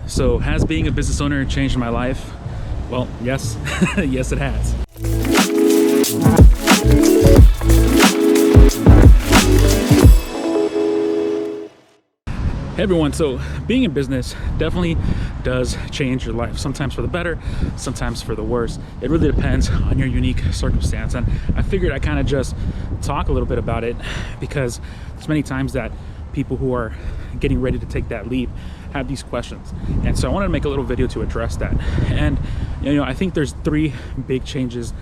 So has being a business owner changed my life? Well, yes, yes it has. Hey everyone, so being in business definitely does change your life, sometimes for the better, sometimes for the worse. It really depends on your unique circumstance, and I figured I kind of just talk a little bit about it because there's many times that people who are getting ready to take that leap have these questions, and so I wanted to make a little video to address that. And I think there's three big changes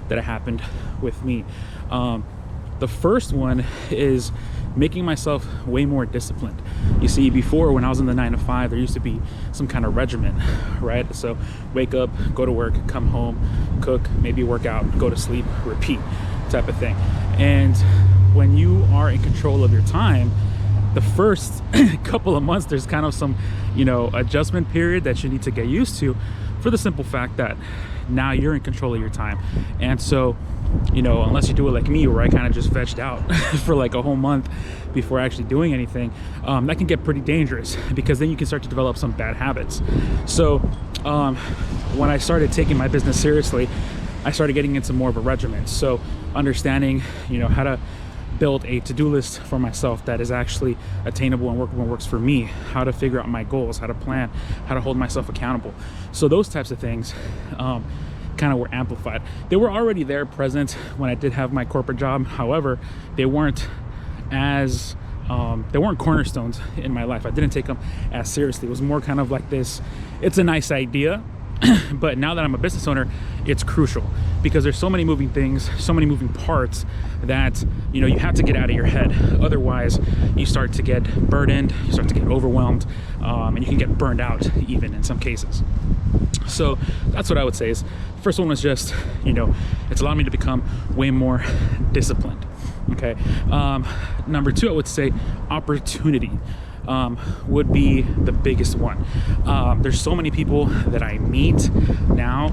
that have happened with me. The first one is making myself way more disciplined. You see, before, when I was in the 9 to 5, there used to be some kind of regimen, right? So wake up, go to work, come home, cook, maybe work out, go to sleep, repeat type of thing. And when you are in control of your time, the first couple of months, there's kind of some, adjustment period that you need to get used to, for the simple fact that now you're in control of your time. And so, unless you do it like me, where I kind of just vegged out for like a whole month before actually doing anything, that can get pretty dangerous, because then you can start to develop some bad habits. So when I started taking my business seriously, I started getting into more of a regimen. So understanding, how to build a to-do list for myself that is actually attainable and workable and works for me, how to figure out my goals, how to plan, how to hold myself accountable. So those types of things kind of were amplified. They were already there, present, when I did have my corporate job. However, they weren't cornerstones in my life. I didn't take them as seriously. It was more kind of like this, it's a nice idea, but now that I'm a business owner, it's crucial, because there's so many moving things, so many moving parts that you have to get out of your head. Otherwise, you start to get burdened, you start to get overwhelmed, and you can get burned out even in some cases. So that's what I would say is, first one was just, it's allowed me to become way more disciplined. Okay. Number two, I would say opportunity would be the biggest one. There's so many people that I meet now,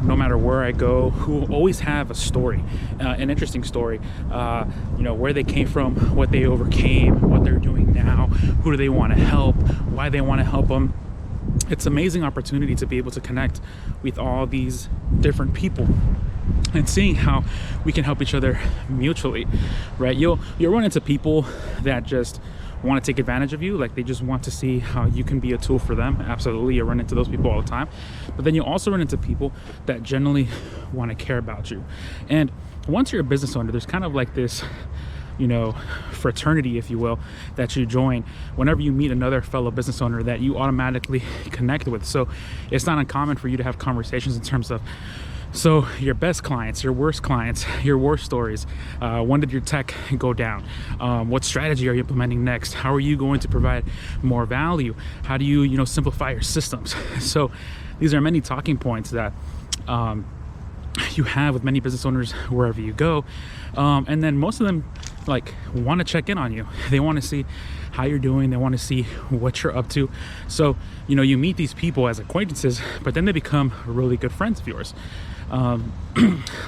no matter where I go, who always have a story, an interesting story, where they came from, what they overcame, what they're doing now, who do they want to help, why they want to help them. It's an amazing opportunity to be able to connect with all these different people and seeing how we can help each other mutually, right? You'll run into people that just want to take advantage of you, like they just want to see how you can be a tool for them. Absolutely, you run into those people all the time. But then you also run into people that generally want to care about you. And once you're a business owner, there's kind of like this fraternity, if you will, that you join whenever you meet another fellow business owner that you automatically connect with. So it's not uncommon for you to have conversations in terms of, so your best clients, your worst clients, your worst stories. When did your tech go down? What strategy are you implementing next? How are you going to provide more value? How do you, simplify your systems? So these are many talking points that you have with many business owners wherever you go. And then most of them want to check in on you. They want to see how you're doing. They want to see what you're up to. So, you meet these people as acquaintances, but then they become really good friends of yours.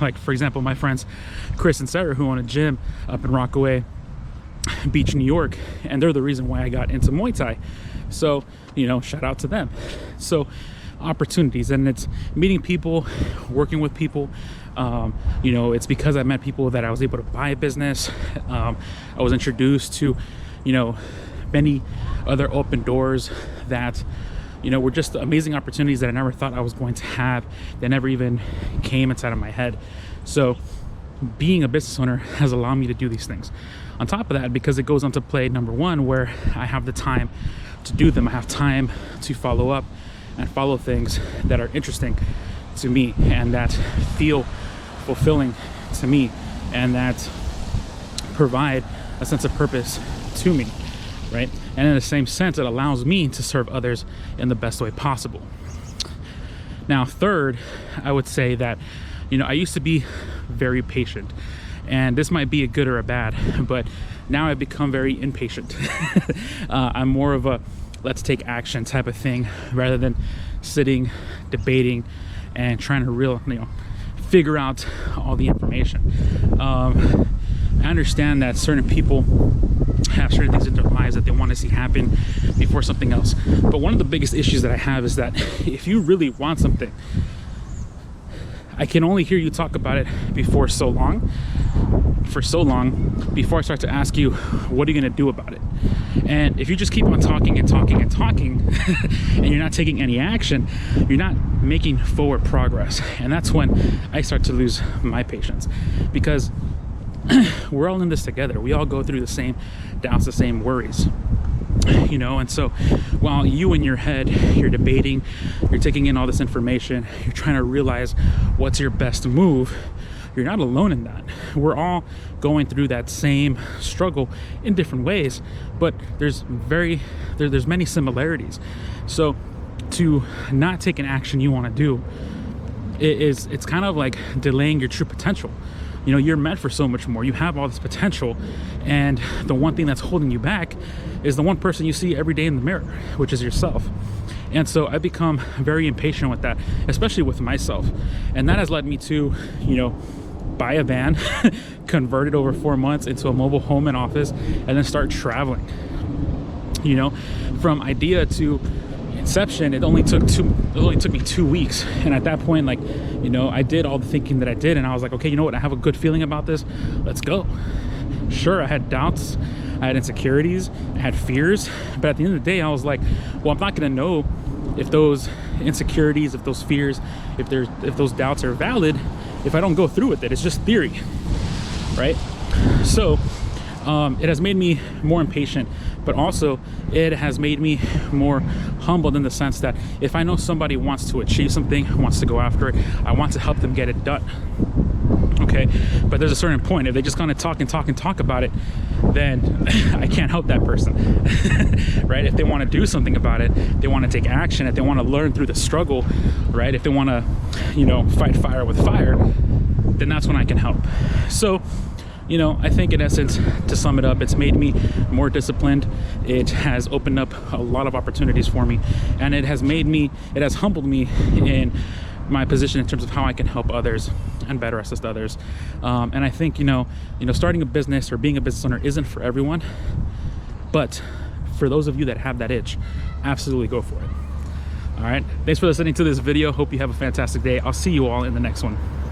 Like, for example, my friends Chris and Sarah, who own a gym up in Rockaway Beach, New York, and they're the reason why I got into Muay Thai. So, shout out to them. So opportunities, and it's meeting people, working with people. It's because I met people that I was able to buy a business. I was introduced to, many other open doors that, were just amazing opportunities that I never thought I was going to have. They never even came inside of my head. So being a business owner has allowed me to do these things. On top of that, because it goes on to play number one, where I have the time to do them. I have time to follow up and follow things that are interesting to me and that feel fulfilling to me and that provide a sense of purpose to me, right? And in the same sense, it allows me to serve others in the best way possible. Now, third, I would say that, I used to be very patient, and this might be a good or a bad, but now I've become very impatient. I'm more of a let's take action type of thing, rather than sitting, debating, and trying to figure out all the information. I understand that certain people have certain things in their lives that they want to see happen before something else. But one of the biggest issues that I have is that if you really want something, I can only hear you talk about it for so long before I start to ask you, what are you going to do about it? And if you just keep on talking and talking and talking and you're not taking any action, you're not making forward progress. And that's when I start to lose my patience, because we're all in this together. We all go through the same doubts, the same worries, you know. And so while you in your head, you're debating, you're taking in all this information, you're trying to realize what's your best move, you're not alone in that. We're all going through that same struggle in different ways, but there's many similarities. So to not take an action you want to do, it's kind of like delaying your true potential. You know, you're meant for so much more. You have all this potential, and the one thing that's holding you back is the one person you see every day in the mirror, which is yourself. And so I've become very impatient with that, especially with myself. And that has led me to, you know, buy a van, convert it over 4 months into a mobile home and office, and then start traveling. You know, from idea to inception, it only took me 2 weeks. And at that point, like, you know, I did all the thinking that I did, and I was like, okay, you know what, I have a good feeling about this, let's go. Sure, I had doubts, I had insecurities, I had fears, but at the end of the day, I was like, well, I'm not gonna know if those insecurities, if those fears, if those doubts are valid if I don't go through with it. It's just theory, right? So it has made me more impatient, but also it has made me more humbled in the sense that if I know somebody wants to achieve something, wants to go after it, I want to help them get it done. Okay, but there's a certain point. If they just kind of talk about it, then I can't help that person. Right? If they want to do something about it, they want to take action, if they want to learn through the struggle, right? If they want to, you know, fight fire with fire, then that's when I can help. So, you know, I think in essence, to sum it up, it's made me more disciplined. It has opened up a lot of opportunities for me, and it has humbled me in my position in terms of how I can help others and better assist others. And I think, you know, starting a business or being a business owner isn't for everyone, but for those of you that have that itch, absolutely go for it. All right. Thanks for listening to this video. Hope you have a fantastic day. I'll see you all in the next one.